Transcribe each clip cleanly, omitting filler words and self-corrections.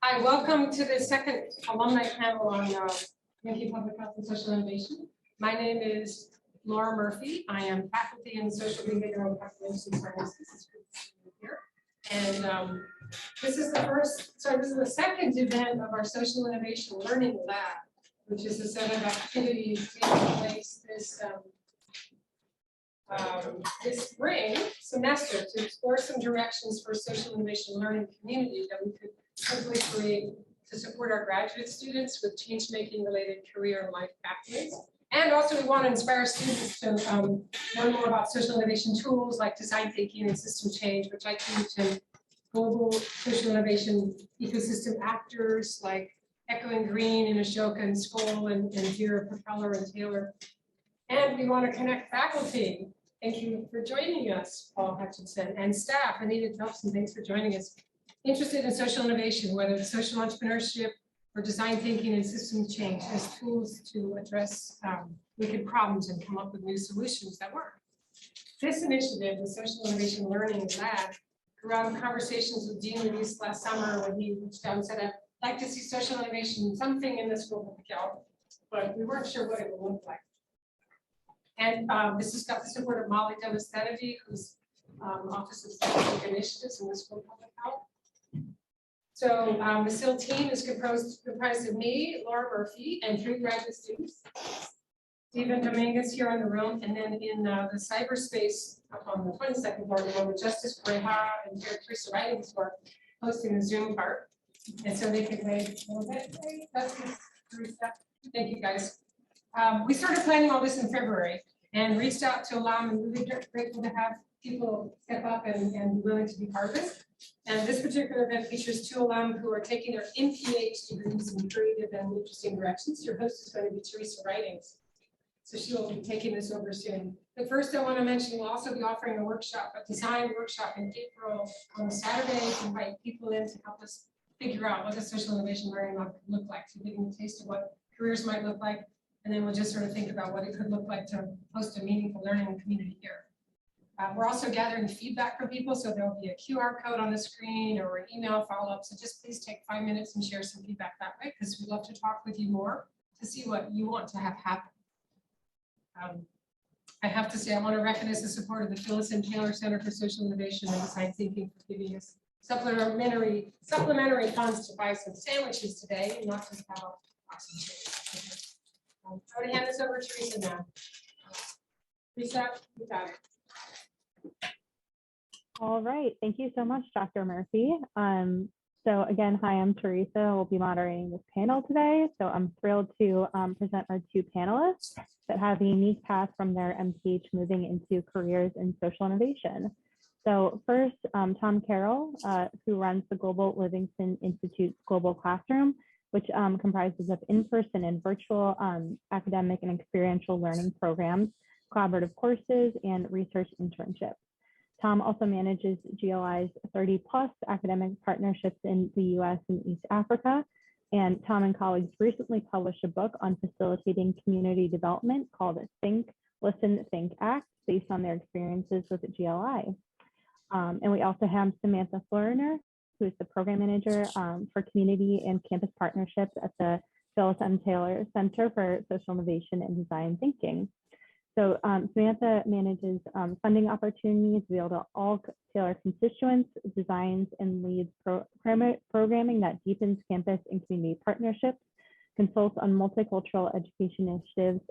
Hi, welcome to the second alumni panel on Community Public Health and Social Innovation. My name is Laura Murphy. I am faculty in social behavioral population sciences here. And this is the second event of our social innovation learning lab, which is a set of activities taking place this spring semester to explore some directions for social innovation learning community that we could hopefully create to support our graduate students with change-making related career and life pathways. And also we want to inspire students to learn more about social innovation tools like design thinking and system change, which I teach, and global social innovation ecosystem actors like Echoing Green and Ashoka and Skoll and Vera Propeller and Taylor. And we want to connect faculty. Thank you for joining us, Paul Hutchinson, and staff, Anita Phelps, thanks for joining us. Interested in social innovation, whether it's social entrepreneurship or design thinking and system change as tools to address wicked problems and come up with new solutions that work. This initiative, the Social Innovation Learning Lab, grew out of conversations with Dean Luis last summer when he reached out and said, I'd like to see social innovation, something in the School of Public Health, but we weren't sure what it would look like. And this has got the support of Molly Delis-Kennedy, who's Office of Strategic Initiatives in the School of Public Health. So the SILL team is comprised of me, Laura Murphy, and 3 graduate students. Stephen Dominguez here in the room, and then in the cyberspace up on the 22nd floor, with Justice Pareja and Teresa Writings who are hosting the Zoom part. And so they can wave a little bit. Hey, Justice, Teresa. Thank you guys. We started planning all this in February and reached out to alum, and really grateful to have people step up and be willing to be part of this. And this particular event features 2 alum who are taking their MPH degrees in creative and interesting directions. Your host is going to be Teresa Writings. So she will be taking this over soon. But first I want to mention we'll also be offering a workshop, a design workshop in April on Saturday to invite people in to help us figure out what the social innovation learning look like, to give them a taste of what careers might look like. And then we'll just sort of think about what it could look like to host a meaningful learning community here. We're also gathering feedback from people, so there'll be a QR code on the screen or an email follow-up. So just please take 5 minutes and share some feedback that way, because we'd love to talk with you more to see what you want to have happen. I have to say, I want to recognize the support of the Phyllis and Taylor Center for Social Innovation and Design Thinking for giving us supplementary funds to buy some sandwiches today and not just have awesome shakes. I'm going to hand this over to Teresa now. Teresa, you got it. All right, thank you so much, Dr. Murphy. So again, hi, I'm Teresa. We'll be moderating this panel today. So I'm thrilled to present our 2 panelists that have a unique path from their MPH moving into careers in social innovation. So first, Tom Karrel, who runs the Global Livingston Institute's Global Classroom, which comprises of in-person and virtual academic and experiential learning programs, collaborative courses, and research internships. Tom also manages GLI's 30+ academic partnerships in the US and East Africa. And Tom and colleagues recently published a book on facilitating community development called Think, Listen, Think, Act, based on their experiences with the GLI. And we also have Sam Fleurinor, who is the program manager for community and campus partnerships at the Phyllis M. Taylor Center for Social Innovation and Design Thinking. So Samantha manages funding opportunities available to all Taylor constituents, designs and leads programming that deepens campus and community partnerships, consults on multicultural education initiatives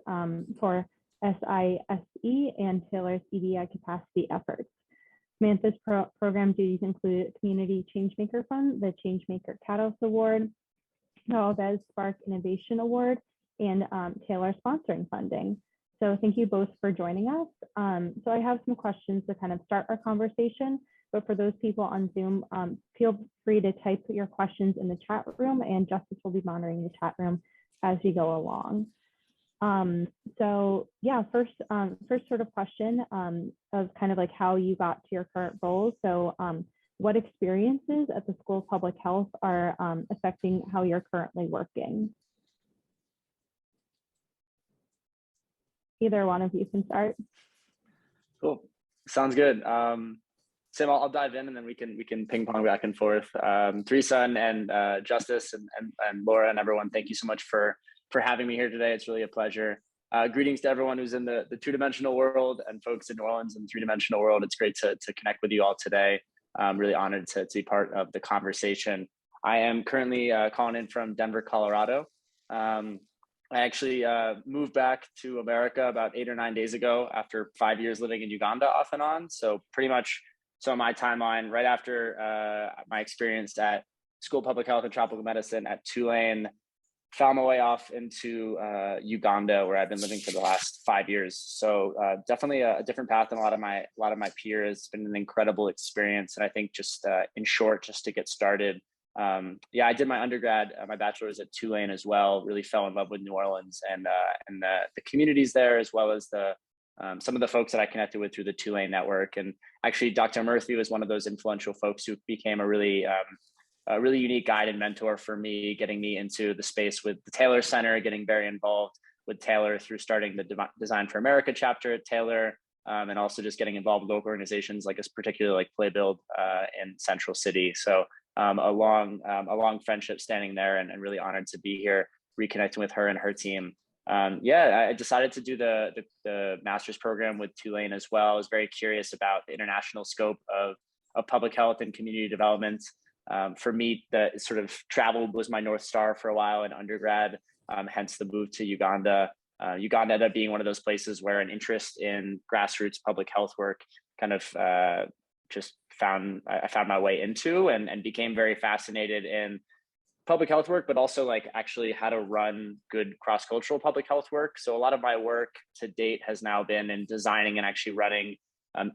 for SISE and Taylor's EDI capacity efforts. Samantha's program duties include Community Changemaker Fund, the Changemaker Catalyst Award, the Alves Spark Innovation Award, and Taylor sponsoring funding. So thank you both for joining us. So I have some questions to kind of start our conversation, but for those people on Zoom, feel free to type your questions in the chat room, and Justice will be monitoring the chat room as we go along. So yeah, first sort of question of kind of like how you got to your current roles. So what experiences at the School of Public Health are affecting how you're currently working? Either one of you can start. Cool. Sounds good. Sam, I'll dive in and then we can ping pong back and forth. Teresa and Justice and Laura and everyone, thank you so much for having me here today. It's really a pleasure. Greetings to everyone who's in the two-dimensional world and folks in New Orleans in the three-dimensional world. It's great to connect with you all today. I'm really honored to be part of the conversation. I am currently calling in from Denver, Colorado. I actually moved back to America about 8 or 9 days ago after 5 years living in Uganda off and on. So pretty much, so my timeline, right after my experience at School of Public Health and Tropical Medicine at Tulane, found my way off into Uganda, where I've been living for the last 5 years. So definitely a different path than a lot of my peers. It's been an incredible experience. And I think just in short, just to get started, I did my undergrad, my bachelor's at Tulane as well. Really fell in love with New Orleans and the communities there, as well as some of the folks that I connected with through the Tulane network. And actually, Dr. Murphy was one of those influential folks who became a really unique guide and mentor for me, getting me into the space with the Taylor Center, getting very involved with Taylor through starting the Design for America chapter at Taylor, and also just getting involved with local organizations like particularly like Play Build in Central City. So a long friendship standing there, and really honored to be here, reconnecting with her and her team. I decided to do the master's program with Tulane as well. I was very curious about the international scope of public health and community development. For me, the sort of travel was my North Star for a while in undergrad, hence the move to Uganda. Uganda ended up being one of those places where an interest in grassroots public health work kind of I found my way into and became very fascinated in public health work, but also like actually how to run good cross-cultural public health work. So a lot of my work to date has now been in designing and actually running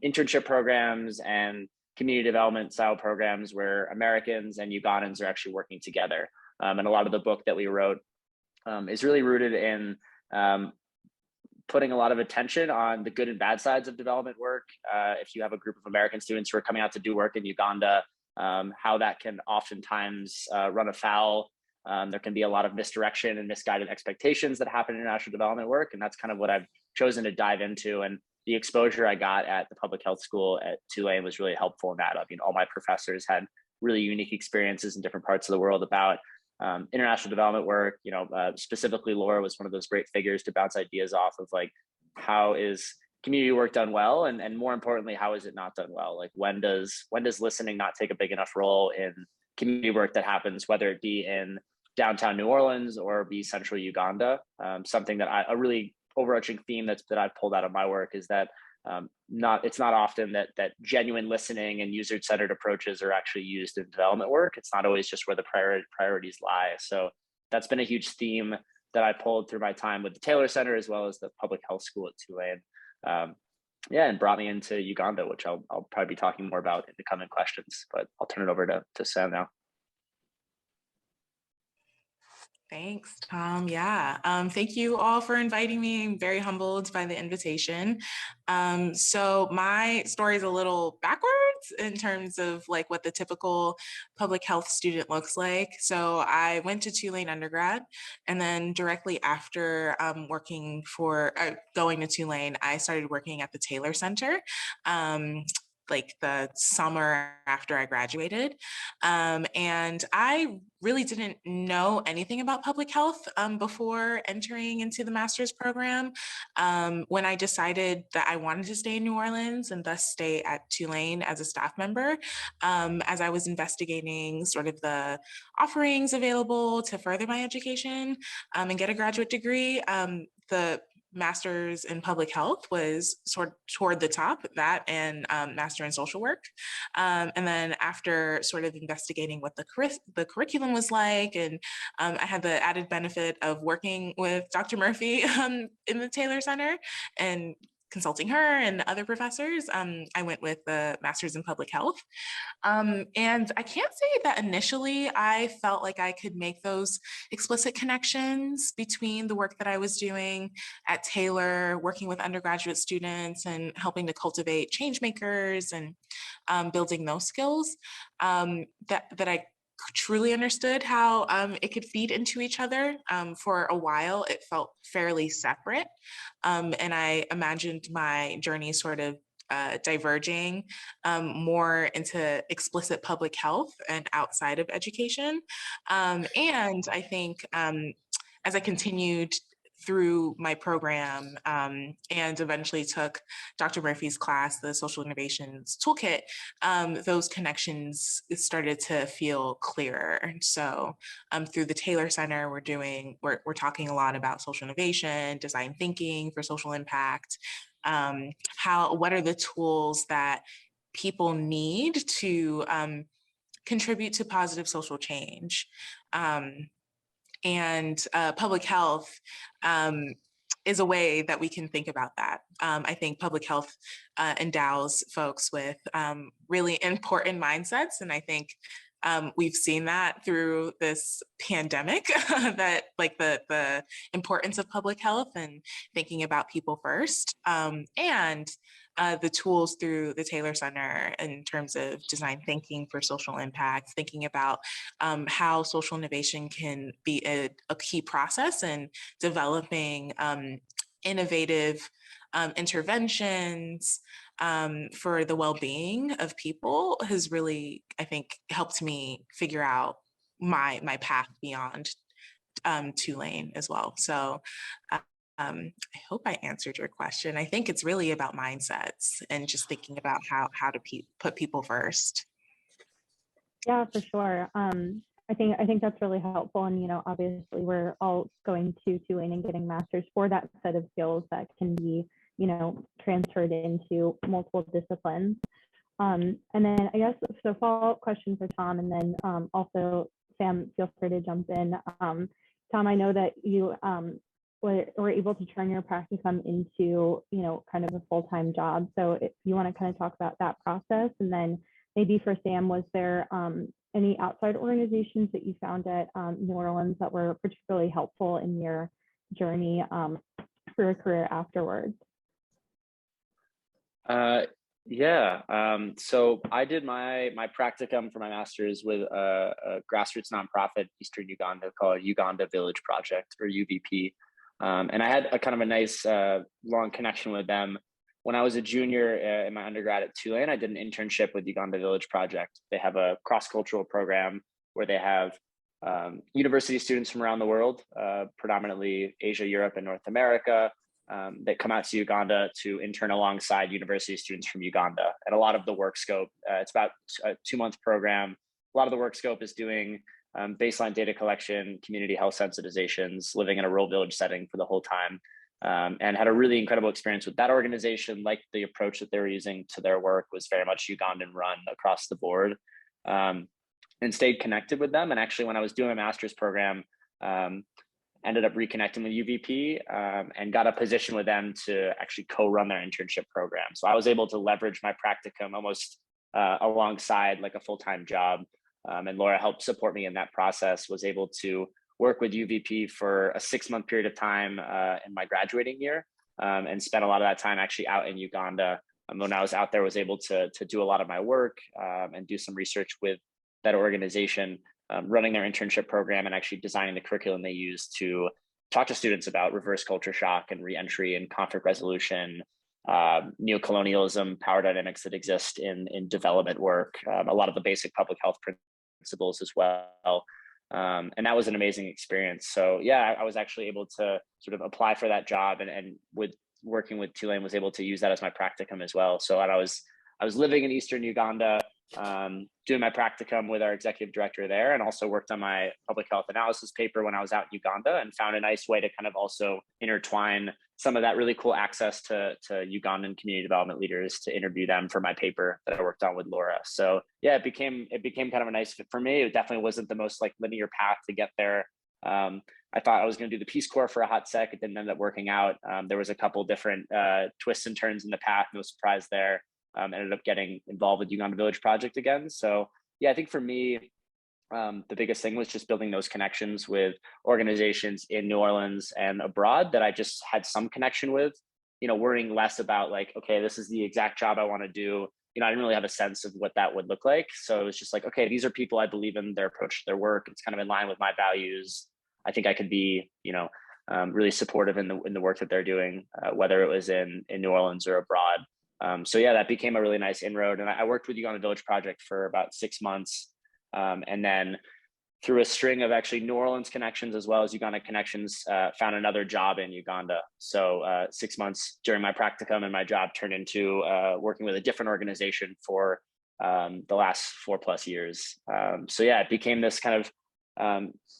internship programs and community development style programs where Americans and Ugandans are actually working together. And a lot of the book that we wrote is really rooted in putting a lot of attention on the good and bad sides of development work. If you have a group of American students who are coming out to do work in Uganda, how that can oftentimes run afoul. There can be a lot of misdirection and misguided expectations that happen in international development work. And that's kind of what I've chosen to dive into. And the exposure I got at the public health school at Tulane was really helpful in that. I mean, all my professors had really unique experiences in different parts of the world about international development work. Specifically, Laura was one of those great figures to bounce ideas off of, like, how is community work done well, and more importantly, how is it not done well? Like, when does listening not take a big enough role in community work that happens, whether it be in downtown New Orleans or be central Uganda? Something that a really overarching theme that I've pulled out of my work is that it's not often that genuine listening and user-centered approaches are actually used in development work. It's not always just where the priorities lie. So that's been a huge theme that I pulled through my time with the Taylor Center as well as the public health school at Tulane. And brought me into Uganda, which I'll probably be talking more about in the coming questions, but I'll turn it over to Sam now. Thanks, Tom. Yeah, thank you all for inviting me. I'm very humbled by the invitation. So my story is a little backwards in terms of like what the typical public health student looks like. So I went to Tulane undergrad, and then directly after going to Tulane, I started working at the Taylor Center. Like the summer after I graduated. And I really didn't know anything about public health before entering into the master's program. When I decided that I wanted to stay in New Orleans and thus stay at Tulane as a staff member, as I was investigating sort of the offerings available to further my education and get a graduate degree, the master's in public health was toward the top, that and master in social work. And then after sort of investigating what the curriculum was like, and I had the added benefit of working with Dr. Murphy in the Taylor Center and consulting her and other professors, I went with the master's in public health. And I can't say that initially I felt like I could make those explicit connections between the work that I was doing at Taylor, working with undergraduate students and helping to cultivate change makers and building those skills, that I truly understood how it could feed into each other. For a while, it felt fairly separate. And I imagined my journey sort of diverging more into explicit public health and outside of education. And I think as I continued through my program and eventually took Dr. Murphy's class, the Social Innovations Toolkit, those connections started to feel clearer. And so through the Taylor Center, we're talking a lot about social innovation, design thinking for social impact, what are the tools that people need to contribute to positive social change. And public health is a way that we can think about that. I think public health endows folks with really important mindsets. And I think we've seen that through this pandemic, that like the importance of public health and thinking about people first. And the tools through the Taylor Center in terms of design thinking for social impact, thinking about how social innovation can be a key process in developing innovative interventions for the well-being of people has really, I think, helped me figure out my path beyond Tulane as well. So I hope I answered your question. I think it's really about mindsets and just thinking about how to put people first. Yeah, for sure. I think that's really helpful. And, you know, obviously we're all going to Tulane and getting masters for that set of skills that can be, you know, transferred into multiple disciplines. And then I guess, so follow-up question for Tom, and then also Sam, feel free to jump in. Tom, I know that you were able to turn your practicum into, you know, kind of a full-time job. So if you want to kind of talk about that process, and then maybe for Sam, was there any outside organizations that you found at New Orleans that were particularly helpful in your journey for a career afterwards? So I did my practicum for my master's with a grassroots nonprofit, Eastern Uganda, called Uganda Village Project, or UVP. And I had a kind of a nice long connection with them. When I was a junior in my undergrad at Tulane, I did an internship with Uganda Village Project. They have a cross-cultural program where they have university students from around the world, predominantly Asia, Europe, and North America, that come out to Uganda to intern alongside university students from Uganda. And a lot of the work scope, it's about a 2-month program. A lot of the work scope is doing baseline data collection, community health sensitizations, living in a rural village setting for the whole time. And had a really incredible experience with that organization. Like, the approach that they were using to their work was very much Ugandan run across the board, and stayed connected with them. And actually, when I was doing a master's program, ended up reconnecting with UVP and got a position with them to actually co-run their internship program. So I was able to leverage my practicum almost alongside like a full-time job. And Laura helped support me in that process, was able to work with UVP for a 6-month period of time in my graduating year, and spent a lot of that time actually out in Uganda. When I was out there, was able to do a lot of my work and do some research with that organization, running their internship program and actually designing the curriculum they use to talk to students about reverse culture shock and reentry and conflict resolution, neocolonialism, power dynamics that exist in development work, a lot of the basic public health principles as well. And that was an amazing experience. So yeah, I was actually able to sort of apply for that job, and with working with Tulane was able to use that as my practicum as well. So I was living in Eastern Uganda, doing my practicum with our executive director there, and also worked on my public health analysis paper when I was out in Uganda, and found a nice way to kind of also intertwine some of that really cool access to Ugandan community development leaders to interview them for my paper that I worked on with Laura. So yeah, it became kind of a nice fit for me. It definitely wasn't the most like linear path to get there. I thought I was going to do the Peace Corps for a hot sec. It didn't end up working out. There was a couple different twists and turns in the path. No surprise there. Ended up getting involved with Uganda Village Project again. So yeah, I think for me, the biggest thing was just building those connections with organizations in New Orleans and abroad that I just had some connection with, you know, worrying less about like, okay, this is the exact job I want to do. You know, I didn't really have a sense of what that would look like. So it was just like, okay, these are people I believe in their approach to their work. It's kind of in line with my values. I think I could be, you know, really supportive in the work that they're doing, whether it was in New Orleans or abroad. So yeah, that became a really nice inroad. And I worked with Uganda Village Project for about 6 months. And then through a string of actually New Orleans connections as well as Uganda connections, found another job in Uganda. So 6 months during my practicum, and my job turned into working with a different organization for the last 4+ years. So yeah, it became this kind of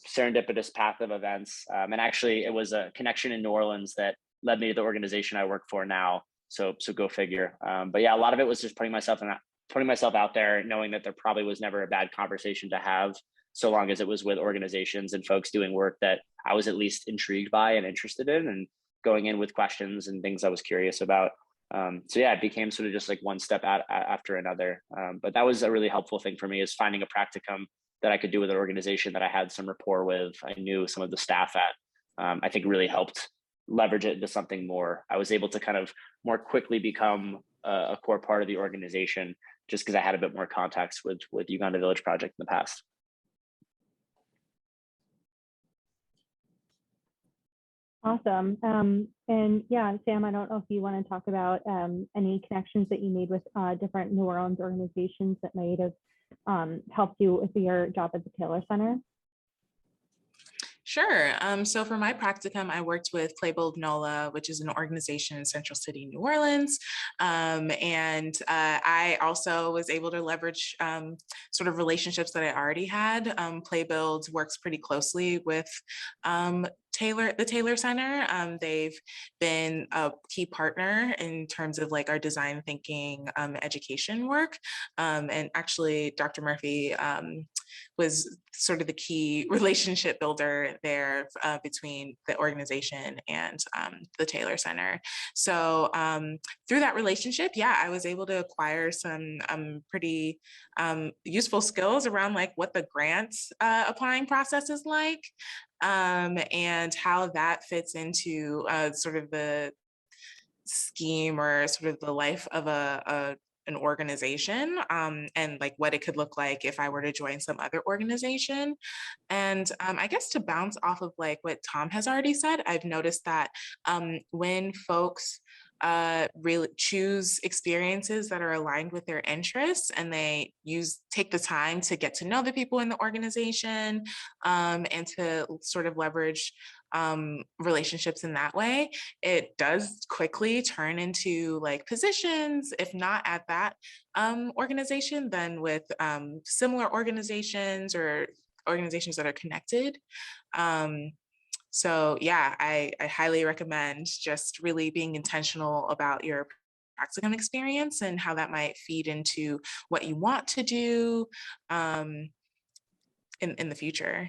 serendipitous path of events. And actually it was a connection in New Orleans that led me to the organization I work for now. So go figure. But yeah, a lot of it was just putting myself out there, knowing that there probably was never a bad conversation to have, so long as it was with organizations and folks doing work that I was at least intrigued by and interested in, and going in with questions and things I was curious about. So yeah, it became sort of just like one step after another. But that was a really helpful thing for me, is finding a practicum that I could do with an organization that I had some rapport with. I knew some of the staff at, I think really helped leverage it into something more. I was able to kind of more quickly become a core part of the organization, just because I had a bit more contacts with Uganda Village Project in the past. Awesome. And yeah, Sam, I don't know if you want to talk about any connections that you made with different New Orleans organizations that might have helped you with your job at the Taylor Center. Sure. So for my practicum, I worked with Playbold NOLA, which is an organization in Central City, New Orleans. And I also was able to leverage sort of relationships that I already had. Playbuild works pretty closely with the Taylor Center. They've been a key partner in terms of like our design thinking education work. And actually, Dr. Murphy was sort of the key relationship builder there between the organization and the Taylor Center. So through that relationship, yeah, I was able to acquire some pretty useful skills around like what the grants applying process is like, and how that fits into sort of the scheme or sort of the life of an organization, and like what it could look like if I were to join some other organization. And I guess to bounce off of like what Tom has already said, I've noticed that when folks really choose experiences that are aligned with their interests, and they take the time to get to know the people in the organization, and to sort of leverage relationships in that way, it does quickly turn into like positions, if not at that organization, then with similar organizations or organizations that are connected. So yeah, I highly recommend just really being intentional about your practicum experience and how that might feed into what you want to do in the future.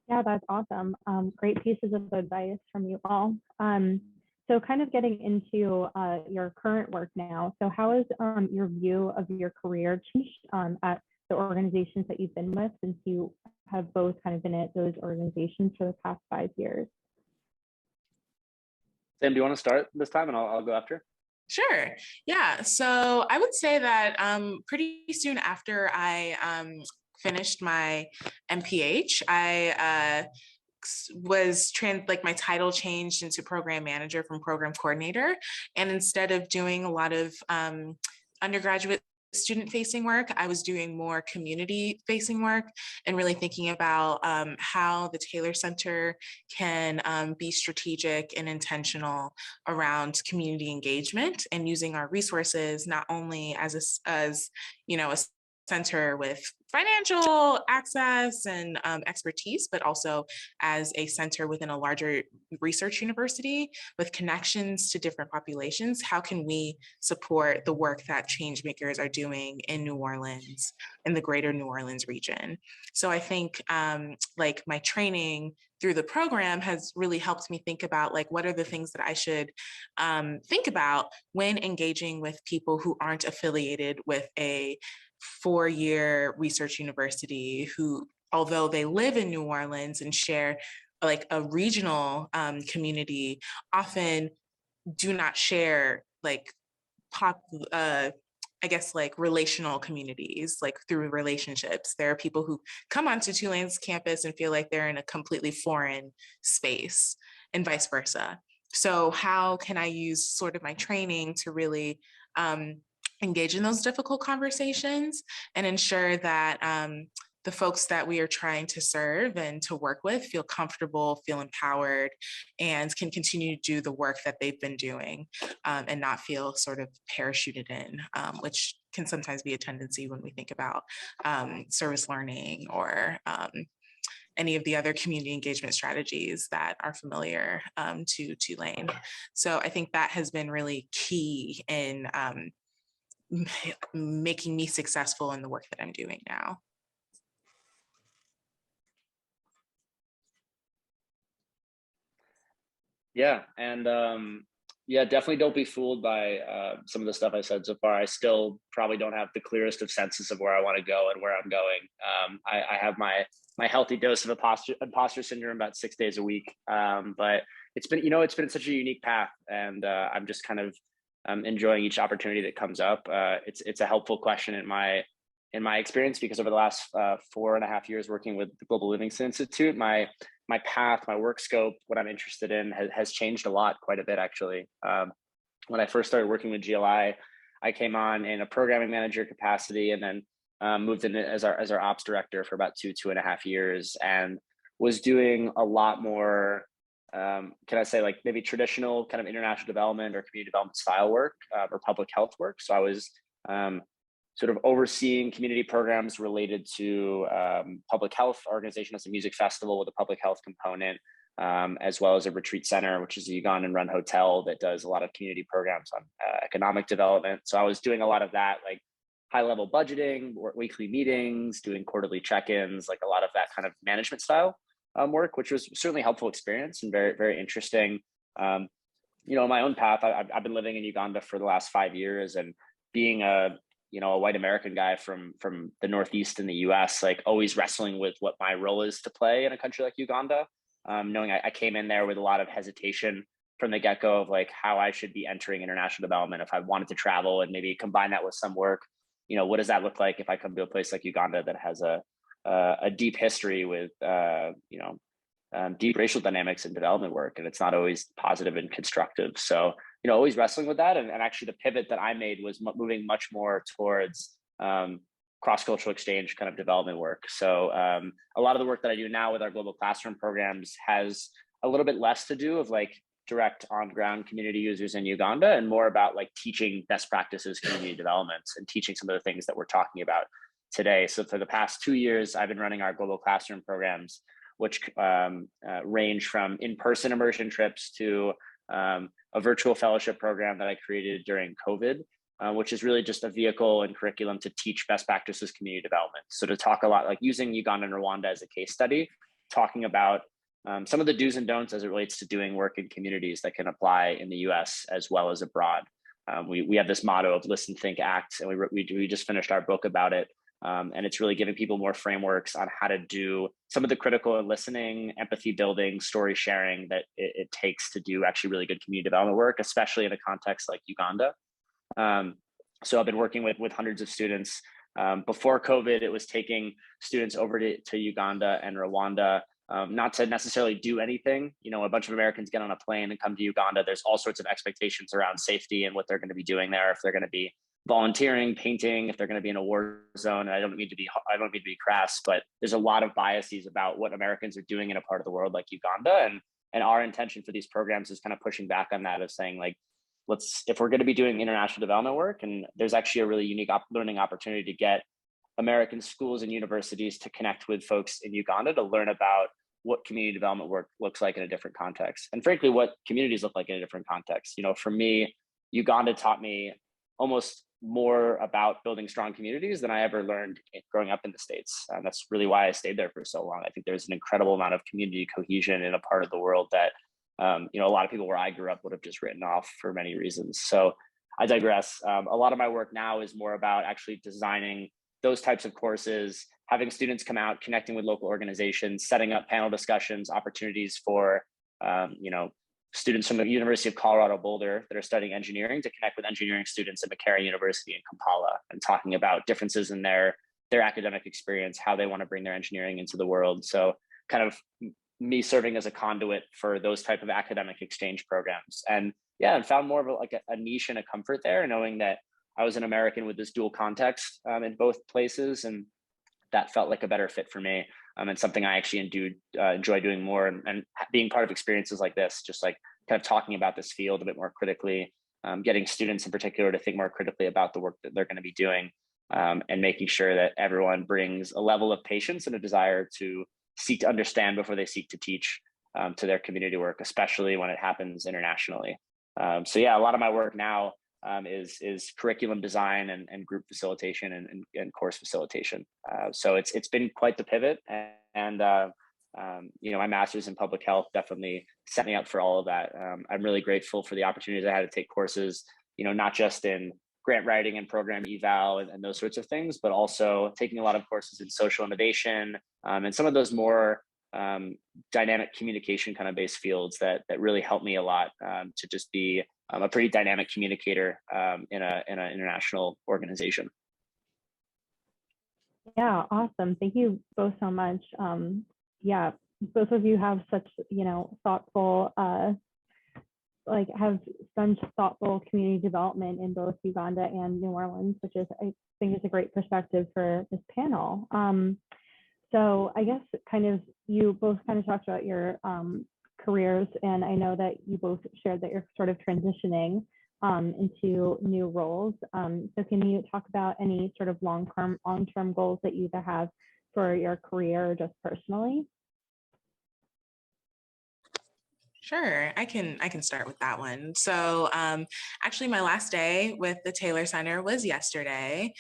Yeah, that's awesome. Great pieces of advice from you all. So kind of getting into your current work now. So how has your view of your career changed at the organizations that you've been with, since you have both kind of been at those organizations for the past 5 years? Sam, do you want to start this time, and I'll go after? Sure. Yeah. So I would say that pretty soon after I finished my MPH, I my title changed into program manager from program coordinator. And instead of doing a lot of undergraduate student facing work, I was doing more community facing work, and really thinking about how the Taylor Center can be strategic and intentional around community engagement, and using our resources not only as a center with financial access and expertise, but also as a center within a larger research university with connections to different populations. How can we support the work that changemakers are doing in New Orleans, in the greater New Orleans region? So I think like my training through the program has really helped me think about like, what are the things that I should think about when engaging with people who aren't affiliated with a 4-year research university, who, although they live in New Orleans and share like a regional community, often do not share like like relational communities, like through relationships. There are people who come onto Tulane's campus and feel like they're in a completely foreign space, and vice versa. So how can I use sort of my training to really engage in those difficult conversations and ensure that the folks that we are trying to serve and to work with feel comfortable, feel empowered, and can continue to do the work that they've been doing and not feel sort of parachuted in, which can sometimes be a tendency when we think about service learning or any of the other community engagement strategies that are familiar to Tulane. So I think that has been really key in making me successful in the work that I'm doing now. Yeah, and yeah, definitely don't be fooled by some of the stuff I said so far. I still probably don't have the clearest of senses of where I want to go and where I'm going. I have my healthy dose of imposter syndrome about 6 days a week, but it's been, it's been such a unique path, and I'm just kind of enjoying each opportunity that comes up. It's a helpful question in my experience, because over the last 4.5 years working with the Global Livingston Institute, my path, my work scope, what I'm interested in has changed quite a bit actually. When I first started working with GLI, I came on in a programming manager capacity, and then moved in as our ops director for about 2.5 years, and was doing a lot more, can I say, like maybe traditional kind of international development or community development style work, or public health work. So I was sort of overseeing community programs related to public health. Organization as a music festival with a public health component, as well as a retreat center, which is a Ugandan run hotel that does a lot of community programs on economic development. So I was doing a lot of that, like high level budgeting, weekly meetings, doing quarterly check-ins, like a lot of that kind of management style work, which was certainly a helpful experience and very, very interesting. My own path, I've been living in Uganda for the last 5 years, and being a white American guy from the Northeast in the US, like always wrestling with what my role is to play in a country like Uganda, knowing I came in there with a lot of hesitation from the get-go of like how I should be entering international development if I wanted to travel and maybe combine that with some work. What does that look like if I come to a place like Uganda that has a deep history with deep racial dynamics in development work, and it's not always positive and constructive. So, always wrestling with that. And actually the pivot that I made was moving much more towards cross-cultural exchange kind of development work. So a lot of the work that I do now with our global classroom programs has a little bit less to do of like direct on-ground community users in Uganda, and more about like teaching best practices, community development, and teaching some of the things that we're talking about today. So for the past 2 years, I've been running our global classroom programs, which range from in-person immersion trips to a virtual fellowship program that I created during COVID, which is really just a vehicle and curriculum to teach best practices community development. So to talk a lot, like using Uganda and Rwanda as a case study, talking about some of the do's and don'ts as it relates to doing work in communities that can apply in the US as well as abroad. We have this motto of listen, think, act, and we just finished our book about it. And it's really giving people more frameworks on how to do some of the critical listening, empathy building, story sharing that it takes to do actually really good community development work, especially in a context like Uganda. So I've been working with hundreds of students. Before COVID, it was taking students over to Uganda and Rwanda, not to necessarily do anything. A bunch of Americans get on a plane and come to Uganda. There's all sorts of expectations around safety and what they're going to be doing there, if they're going to be volunteering, painting, if they're going to be in a war zone. And I don't mean to be crass, but there's a lot of biases about what Americans are doing in a part of the world like Uganda. And our intention for these programs is kind of pushing back on that, of saying like, if we're going to be doing international development work, and there's actually a really unique learning opportunity to get American schools and universities to connect with folks in Uganda to learn about what community development work looks like in a different context. And frankly, what communities look like in a different context. For me, Uganda taught me almost more about building strong communities than I ever learned growing up in the States. And that's really why I stayed there for so long. I think there's an incredible amount of community cohesion in a part of the world that, a lot of people where I grew up would have just written off for many reasons. So I digress. A lot of my work now is more about actually designing those types of courses, having students come out, connecting with local organizations, setting up panel discussions, opportunities for, students from the University of Colorado Boulder that are studying engineering to connect with engineering students at McCarry University in Kampala, and talking about differences in their academic experience, how they want to bring their engineering into the world. So kind of me serving as a conduit for those type of academic exchange programs. And yeah, and found more of a niche and a comfort there, knowing that I was an American with this dual context in both places, and that felt like a better fit for me, and something I actually enjoy doing more, and being part of experiences like this, just like kind of talking about this field a bit more critically, getting students in particular to think more critically about the work that they're going to be doing, and making sure that everyone brings a level of patience and a desire to seek to understand before they seek to teach to their community work, especially when it happens internationally. So yeah, a lot of my work now is curriculum design and group facilitation and course facilitation. So it's been quite the pivot, and my master's in public health definitely set me up for all of that. I'm really grateful for the opportunities I had to take courses, not just in grant writing and program eval and those sorts of things, but also taking a lot of courses in social innovation, and some of those more dynamic communication kind of based fields that really helped me a lot to just be a pretty dynamic communicator in an international organization. Yeah, awesome. Thank you both so much. Yeah, both of you have such, thoughtful, have done thoughtful community development in both Uganda and New Orleans, which is, I think, is a great perspective for this panel. So I guess you both kind of talked about your careers, and I know that you both shared that you're sort of transitioning into new roles. So can you talk about any sort of long-term goals that you either have for your career or just personally? Sure, I can start with that one. So actually my last day with the Taylor Center was yesterday,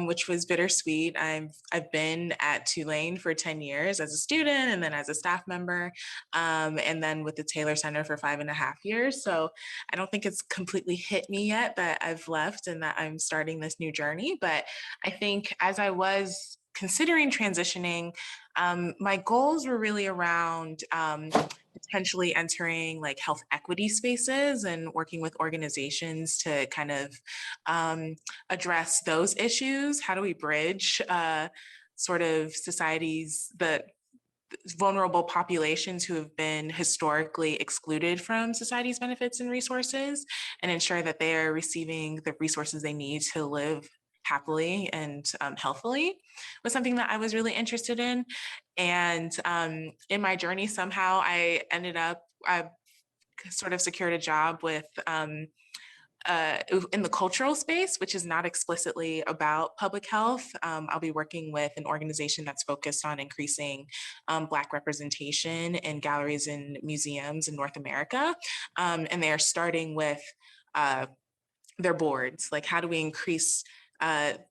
which was bittersweet. I've been at Tulane for 10 years as a student and then as a staff member, and then with the Taylor Center for 5.5 years. So I don't think it's completely hit me yet that I've left and that I'm starting this new journey. But I think as I was considering transitioning, my goals were really around potentially entering like health equity spaces and working with organizations to kind of address those issues. How do we bridge sort of societies, the vulnerable populations who have been historically excluded from society's benefits and resources, and ensure that they are receiving the resources they need to live happily and healthily, was something that I was really interested in. And in my journey, somehow I sort of secured a job with in the cultural space, which is not explicitly about public health. I'll be working with an organization that's focused on increasing Black representation in galleries and museums in North America. And they are starting with their boards. Like, how do we increase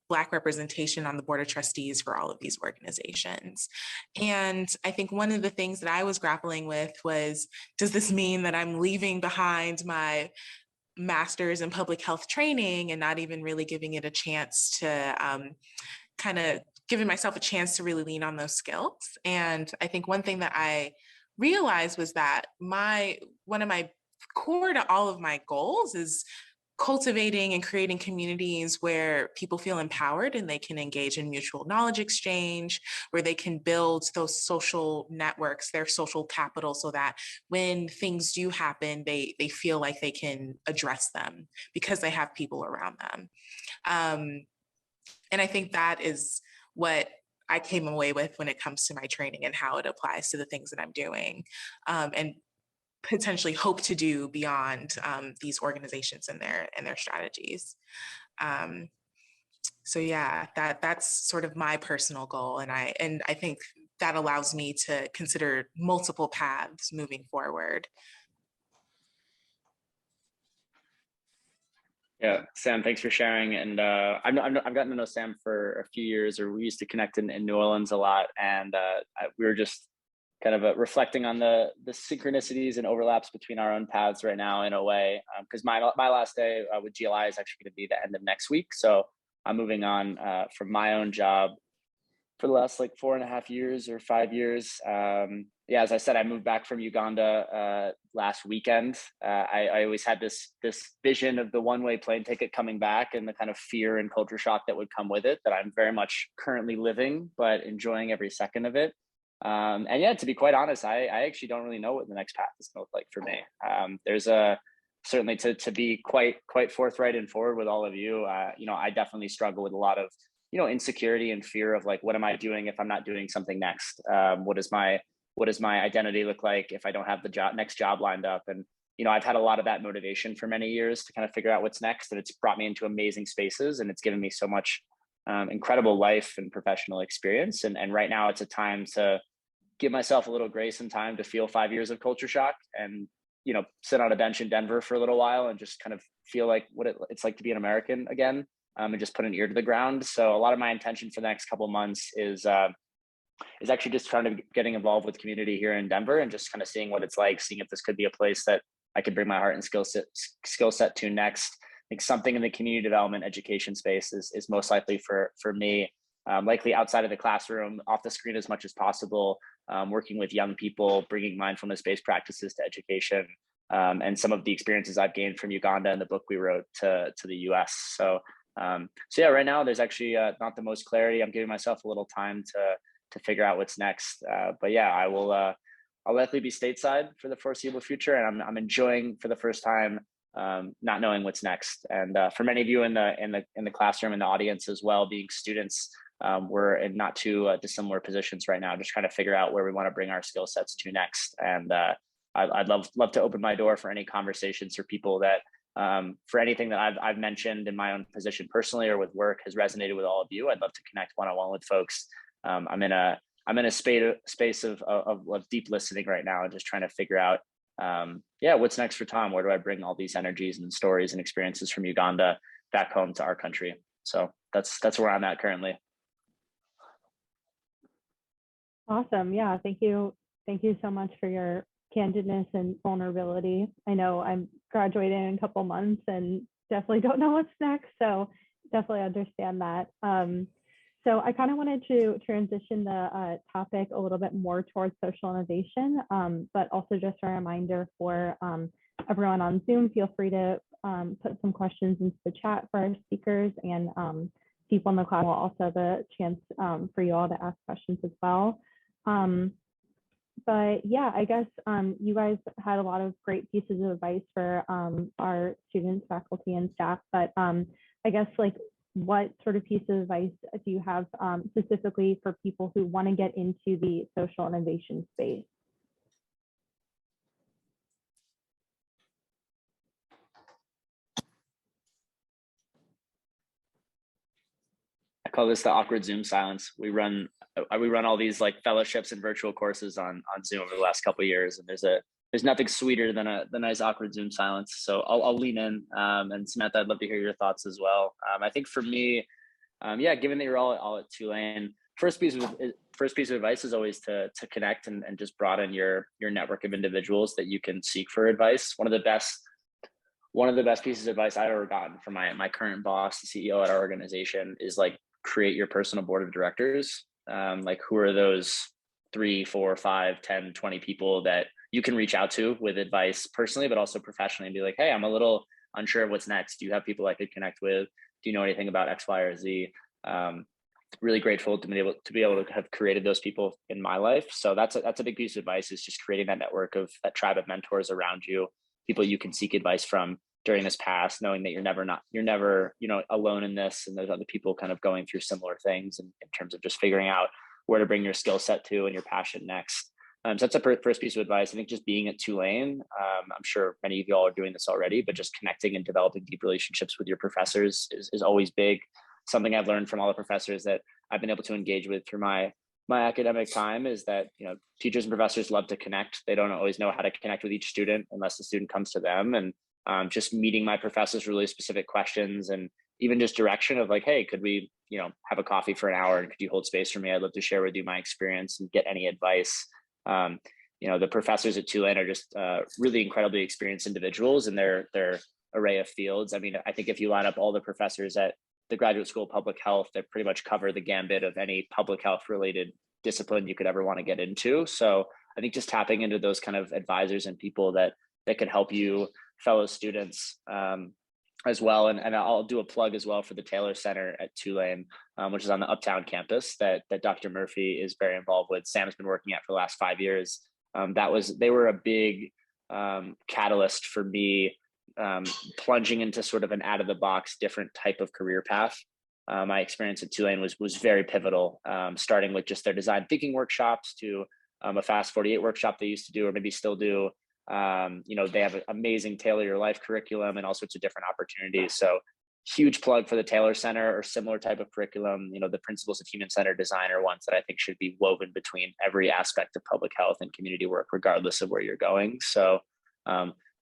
Black representation on the board of trustees for all of these organizations? And I think one of the things that I was grappling with was, does this mean that I'm leaving behind my master's in public health training and not even really giving it a chance to kind of giving myself a chance to really lean on those skills? And I think one thing that I realized was that one of my core to all of my goals is cultivating and creating communities where people feel empowered and they can engage in mutual knowledge exchange, where they can build those social networks, their social capital, so that when things do happen, they feel like they can address them because they have people around them. And I think that is what I came away with when it comes to my training and how it applies to the things that I'm doing. And potentially hope to do beyond these organizations and their strategies. So yeah, that's sort of my personal goal, and I think that allows me to consider multiple paths moving forward. Yeah, Sam, thanks for sharing. And I've gotten to know Sam for a few years, or we used to connect in New Orleans a lot, and we were just kind of reflecting on the synchronicities and overlaps between our own paths right now in a way, because my last day with GLI is actually going to be the end of next week. So I'm moving on from my own job for the last like 4.5 years or 5 years. Yeah, as I said, I moved back from Uganda last weekend. I always had this vision of the one-way plane ticket coming back and the kind of fear and culture shock that would come with it, that I'm very much currently living, but enjoying every second of it. And yeah, to be quite honest, I actually don't really know what the next path is going to look like for me. There's certainly to be quite forthright and forward with all of you. I definitely struggle with a lot of insecurity and fear of like, what am I doing if I'm not doing something next? What does my identity look like if I don't have the next job lined up? And I've had a lot of that motivation for many years to kind of figure out what's next, and it's brought me into amazing spaces, and it's given me so much incredible life and professional experience. And right now, it's a time to give myself a little grace and time to feel 5 years of culture shock and sit on a bench in Denver for a little while and just kind of feel like what it's like to be an American again, and just put an ear to the ground. So a lot of my intention for the next couple of months is actually just trying to getting involved with community here in Denver and just kind of seeing what it's like, seeing if this could be a place that I could bring my heart and skill set to next. I think something in the community development education space is most likely for me. Likely outside of the classroom, off the screen as much as possible, working with young people, bringing mindfulness-based practices to education, and some of the experiences I've gained from Uganda and the book we wrote to the US. So yeah, right now there's actually not the most clarity. I'm giving myself a little time to figure out what's next. But yeah, I'll likely be stateside for the foreseeable future, and I'm enjoying for the first time not knowing what's next. And for many of you in the classroom and the audience as well, being students, we're in not too dissimilar positions right now, just trying to figure out where we want to bring our skill sets to next. And I'd love to open my door for any conversations for people that for anything that I've mentioned in my own position personally or with work has resonated with all of you. I'd love to connect one-on-one with folks. I'm in a space of deep listening right now, and just trying to figure out what's next for Tom. Where do I bring all these energies and stories and experiences from Uganda back home to our country? So that's where I'm at currently. Awesome. Yeah. Thank you. Thank you so much for your candidness and vulnerability. I know I'm graduating in a couple months and definitely don't know what's next. So definitely understand that. So I kind of wanted to transition the topic a little bit more towards social innovation, but also just a reminder for everyone on Zoom, feel free to put some questions into the chat for our speakers, and people in the class will also have a chance for you all to ask questions as well. But yeah, I guess you guys had a lot of great pieces of advice for our students, faculty, and staff, but I guess like, what sort of piece of advice do you have specifically for people who want to get into the social innovation space? I call this the awkward Zoom silence. We run all these like fellowships and virtual courses on Zoom over the last couple of years, and there's nothing sweeter than a nice awkward Zoom silence. So I'll lean in. And Samantha, I'd love to hear your thoughts as well. I think for me, given that you're all at Tulane, first piece of advice is always to connect and just broaden your network of individuals that you can seek for advice. One of the best pieces of advice I've ever gotten from my current boss, the CEO at our organization, is like, create your personal board of directors. Like, who are those 3, 4, 5, 10, 20 people that you can reach out to with advice personally, but also professionally, and be like, hey, I'm a little unsure of what's next. Do you have people I could connect with? Do you know anything about X, Y, or Z? Really grateful to be able to have created those people in my life. So that's a big piece of advice, is just creating that network of that tribe of mentors around you, people you can seek advice from during this past, knowing that you're never alone in this, and there's other people kind of going through similar things in terms of just figuring out where to bring your skill set to and your passion next. So that's a first piece of advice. I think just being at Tulane, I'm sure many of you all are doing this already, but just connecting and developing deep relationships with your professors is always big. Something I've learned from all the professors that I've been able to engage with through my academic time is that, teachers and professors love to connect. They don't always know how to connect with each student unless the student comes to them. And just meeting my professors really specific questions, and even just direction of like, hey, could we, have a coffee for an hour, and could you hold space for me? I'd love to share with you my experience and get any advice. The professors at Tulane are just really incredibly experienced individuals in their array of fields. I mean, I think if you line up all the professors at the Graduate School of Public Health, they pretty much cover the gambit of any public health related discipline you could ever want to get into. So I think just tapping into those kind of advisors and people that can help you, fellow students, as well. And I'll do a plug as well for the Taylor Center at Tulane, which is on the Uptown campus that Dr. Murphy is very involved with. Sam's been working at for the last 5 years. They were a big catalyst for me plunging into sort of an out of the box, different type of career path. My experience at Tulane was very pivotal, starting with just their design thinking workshops to a Fast 48 workshop they used to do, or maybe still do. They have an amazing Tailor Your Life curriculum and all sorts of different opportunities. So huge plug for the Taylor Center or similar type of curriculum. The principles of human-centered design are ones that I think should be woven between every aspect of public health and community work, regardless of where you're going. So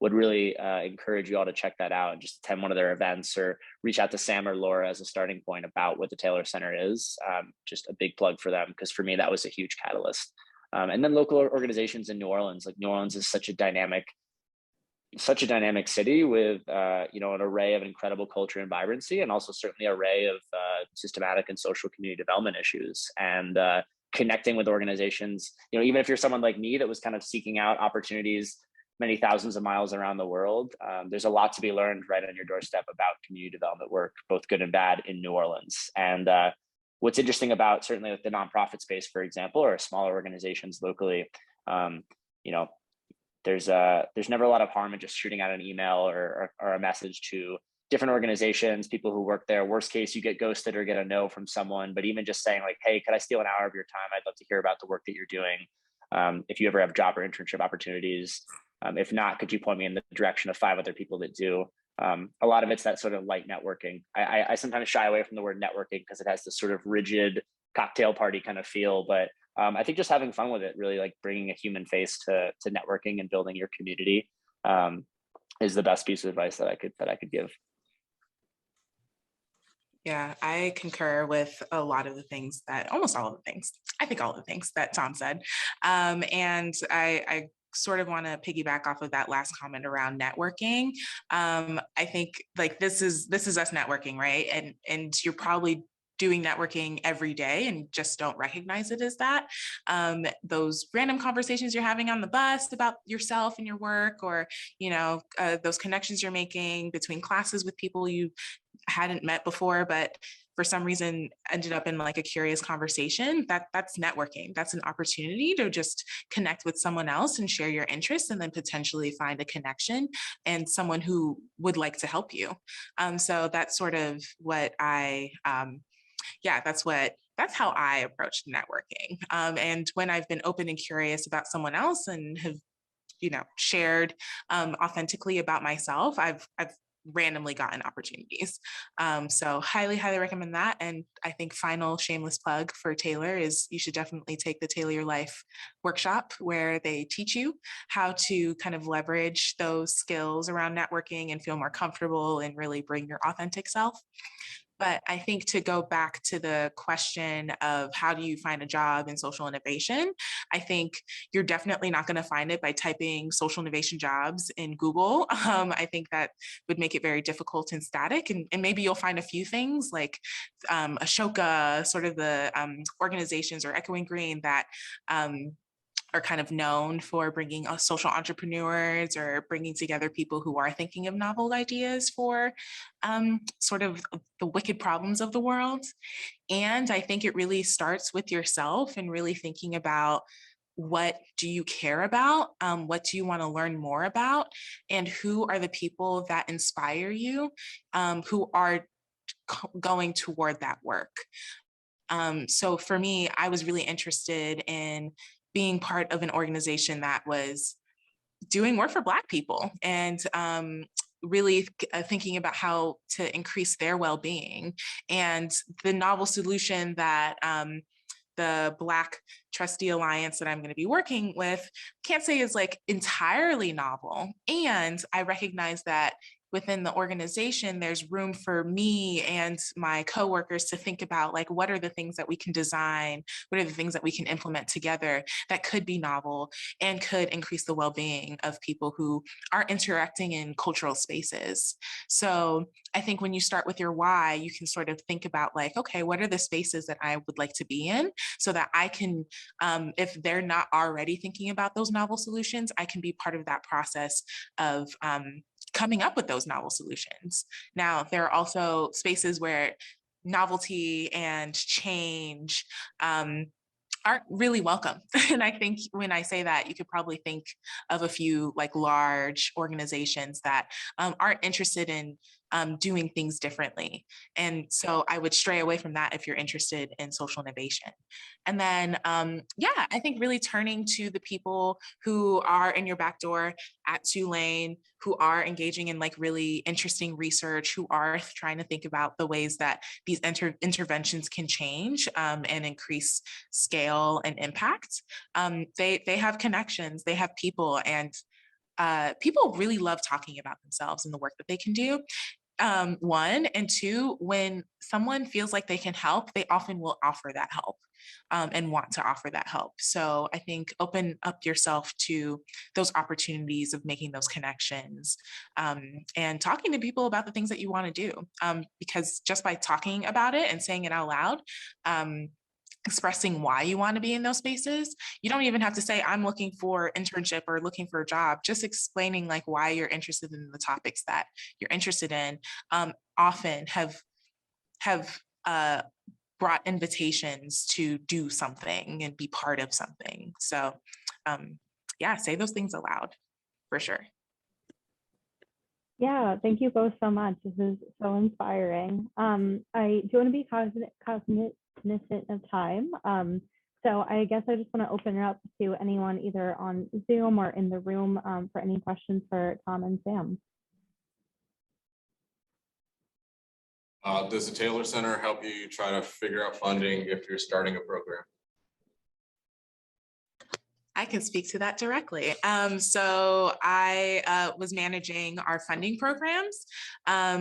would really encourage you all to check that out and just attend one of their events or reach out to Sam or Laura as a starting point about what the Taylor Center is. Just a big plug for them, because for me, that was a huge catalyst. And then local organizations in New Orleans. Like, New Orleans is such a dynamic city with an array of incredible culture and vibrancy, and also certainly an array of systematic and social community development issues. And connecting with organizations, even if you're someone like me that was kind of seeking out opportunities many thousands of miles around the world, there's a lot to be learned right on your doorstep about community development work, both good and bad, in New Orleans. And what's interesting about certainly like the nonprofit space, for example, or smaller organizations locally, there's never a lot of harm in just shooting out an email or a message to different organizations, people who work there. Worst case, you get ghosted or get a no from someone, but even just saying like, hey, could I steal an hour of your time? I'd love to hear about the work that you're doing. If you ever have job or internship opportunities, if not, could you point me in the direction of 5 other people that do? A lot of it's that sort of light networking. I sometimes shy away from the word networking because it has this sort of rigid cocktail party kind of feel, but I think just having fun with it, really like bringing a human face to networking and building your community is the best piece of advice that I could give. Yeah, I concur with almost all of the things, I think all of the things that Tom said. And I sort of want to piggyback off of that last comment around networking. I think like this is us networking, right? And you're probably doing networking every day and just don't recognize it as that. Those random conversations you're having on the bus about yourself and your work, or those connections you're making between classes with people you hadn't met before, but for some reason ended up in like a curious conversation, that's networking. That's an opportunity to just connect with someone else and share your interests, and then potentially find a connection and someone who would like to help you. So that's sort of what that's how I approach networking. And when I've been open and curious about someone else and have, shared authentically about myself, I've randomly gotten opportunities. So highly, highly recommend that. And I think final shameless plug for Taylor is you should definitely take the Tailor Your Life workshop, where they teach you how to kind of leverage those skills around networking and feel more comfortable and really bring your authentic self. But I think to go back to the question of how do you find a job in social innovation, I think you're definitely not going to find it by typing social innovation jobs in Google. I think that would make it very difficult and static. And maybe you'll find a few things like Ashoka, sort of the organizations, or Echoing Green, that are kind of known for bringing social entrepreneurs or bringing together people who are thinking of novel ideas for sort of the wicked problems of the world. And I think it really starts with yourself and really thinking about, what do you care about? What do you want to learn more about? And who are the people that inspire you, who are going toward that work? So for me, I was really interested in being part of an organization that was doing work for Black people, and really thinking about how to increase their well-being. And the novel solution that the Black Trustee Alliance that I'm going to be working with can't say is like entirely novel. And I recognize that within the organization, there's room for me and my coworkers to think about, like, what are the things that we can design? What are the things that we can implement together that could be novel and could increase the well-being of people who are interacting in cultural spaces? So I think when you start with your why, you can sort of think about, like, okay, what are the spaces that I would like to be in, so that I can, if they're not already thinking about those novel solutions, I can be part of that process of coming up with those novel solutions. Now, there are also spaces where novelty and change aren't really welcome. And I think when I say that, you could probably think of a few like large organizations that aren't interested in doing things differently. And so I would stray away from that if you're interested in social innovation. And then, yeah, I think really turning to the people who are in your back door at Tulane, who are engaging in like really interesting research, who are trying to think about the ways that these interventions can change and increase scale and impact. They have connections, they have people, and people really love talking about themselves and the work that they can do. One, and two, when someone feels like they can help, they often will offer that help and want to offer that help. So I think open up yourself to those opportunities of making those connections and talking to people about the things that you want to do. Because just by talking about it and saying it out loud, expressing why you want to be in those spaces. You don't even have to say, I'm looking for internship or looking for a job, just explaining like why you're interested in the topics that you're interested in, often have brought invitations to do something and be part of something. So yeah, say those things aloud for sure. Yeah, thank you both so much. This is so inspiring. I do want to be cognizant of time. So I guess I just want to open it up to anyone either on Zoom or in the room for any questions for Tom and Sam. Does the Taylor Center help you try to figure out funding if you're starting a program? I can speak to that directly. So I was managing our funding programs.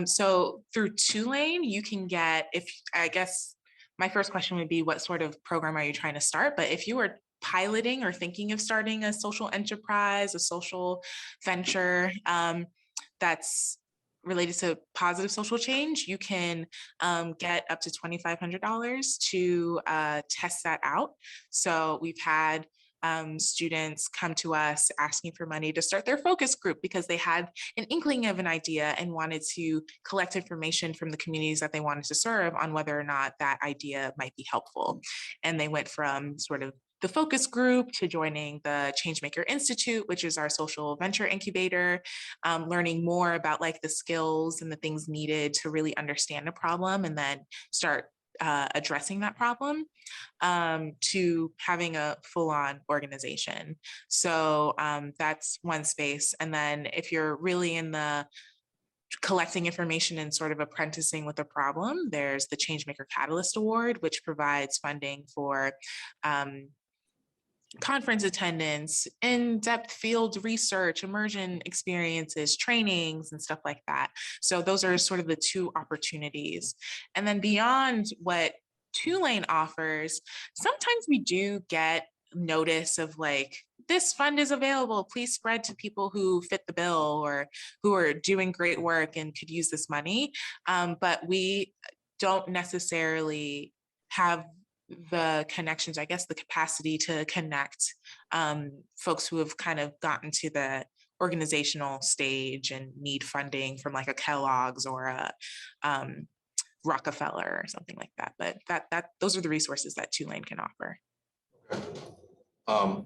So through Tulane, you can get, I guess my first question would be, what sort of program are you trying to start? But if you are piloting or thinking of starting a social enterprise, a social venture that's related to positive social change, you can get up to $2,500 to test that out. So we've had students come to us asking for money to start their focus group because they had an inkling of an idea and wanted to collect information from the communities that they wanted to serve on whether or not that idea might be helpful. And they went from sort of the focus group to joining the Changemaker Institute, which is our social venture incubator, learning more about like the skills and the things needed to really understand a problem and then start addressing that problem, to having a full-on organization. So that's one space. And then if you're really in the collecting information and sort of apprenticing with a problem, there's the Changemaker Catalyst Award, which provides funding for conference attendance, in-depth field research, immersion experiences, trainings, and stuff like that. So those are sort of the two opportunities. And then beyond what Tulane offers, sometimes we do get notice of like, this fund is available, please spread to people who fit the bill or who are doing great work and could use this money. But we don't necessarily have the connections, I guess, the capacity to connect folks who have kind of gotten to the organizational stage and need funding from like a Kellogg's or a Rockefeller or something like that. But those are the resources that Tulane can offer. Okay.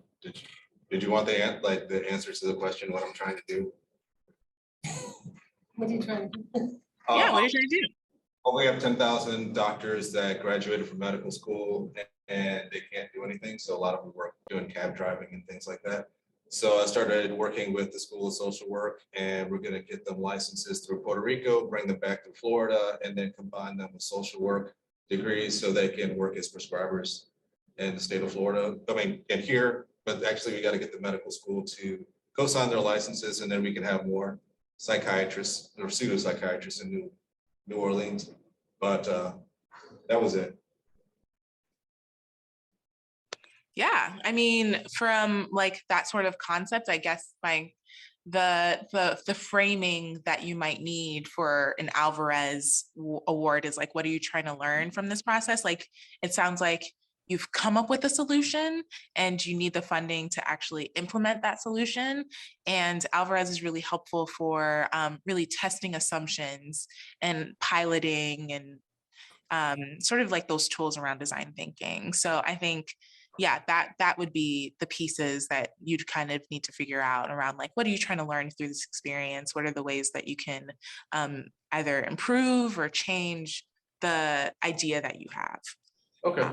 Did you want the answers to the question, what I'm trying to do? What are you trying to do? Yeah, what are you trying to do? Well, we have 10,000 doctors that graduated from medical school and they can't do anything. So a lot of them work doing cab driving and things like that. So I started working with the School of Social Work, and we're going to get them licenses through Puerto Rico, bring them back to Florida, and then combine them with social work degrees so they can work as prescribers in the state of Florida. I mean, and here, but actually we got to get the medical school to co-sign their licenses, and then we can have more psychiatrists or pseudo-psychiatrists in New Orleans, but that was it. Yeah, I mean, from like that sort of concept, I guess like the framing that you might need for an Alvarez award is like, what are you trying to learn from this process? Like, it sounds like you've come up with a solution and you need the funding to actually implement that solution. And Alvarez is really helpful for really testing assumptions and piloting and sort of like those tools around design thinking. So I think, yeah, that would be the pieces that you'd kind of need to figure out around, like, what are you trying to learn through this experience? What are the ways that you can either improve or change the idea that you have? Okay.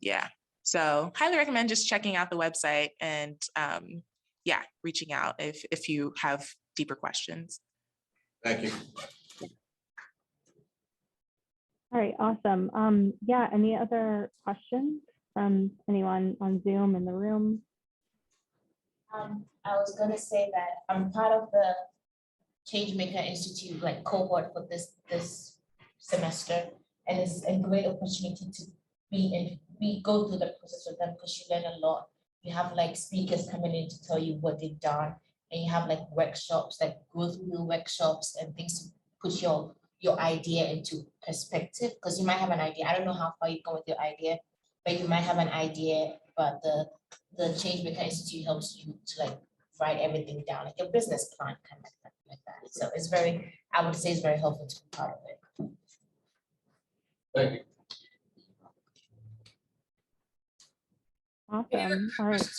Yeah, so highly recommend just checking out the website and yeah, reaching out if you have deeper questions. Thank you. All right, awesome. Yeah, any other questions from anyone on Zoom in the room? I was gonna say that I'm part of the Changemaker Institute cohort for this semester, and it's a great opportunity to we go through the process with them because you learn a lot. You have speakers coming in to tell you what they've done, and you have workshops, go through the workshops and things to put your idea into perspective, because you might have an idea. I don't know how far you go with your idea, but you might have an idea, but the Changemaker Institute helps you to write everything down, like a business plan, kind of like that. So it's I would say it's very helpful to be part of it. Thank you. Awesome. All right.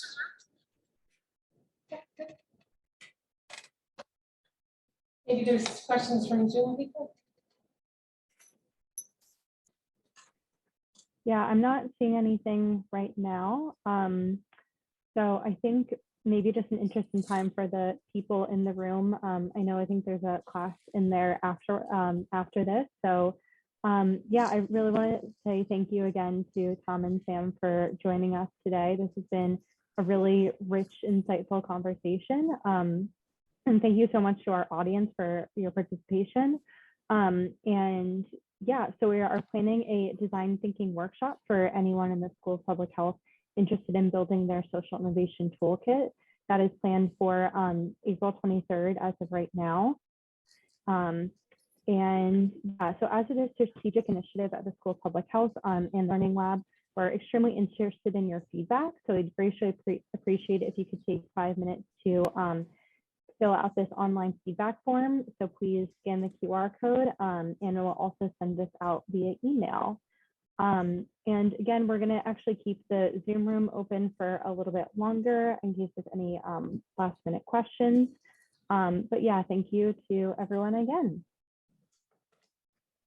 Maybe there's questions from Zoom people? Yeah, I'm not seeing anything right now. So I think maybe just an interesting time for the people in the room. I think there's a class in there after this. So yeah, I really want to say thank you again to Tom and Sam for joining us today. This has been a really rich, insightful conversation. And thank you so much to our audience for your participation. And yeah, so we are planning a design thinking workshop for anyone in the School of Public Health interested in building their social innovation toolkit. That is planned for April 23rd as of right now. And yeah, so as it is a strategic initiative at the School of Public Health and Learning Lab, we're extremely interested in your feedback. So I'd greatly appreciate it if you could take 5 minutes to fill out this online feedback form. So please scan the QR code and we'll also send this out via email. And again, we're gonna actually keep the Zoom room open for a little bit longer in case there's any last minute questions. But yeah, thank you to everyone again.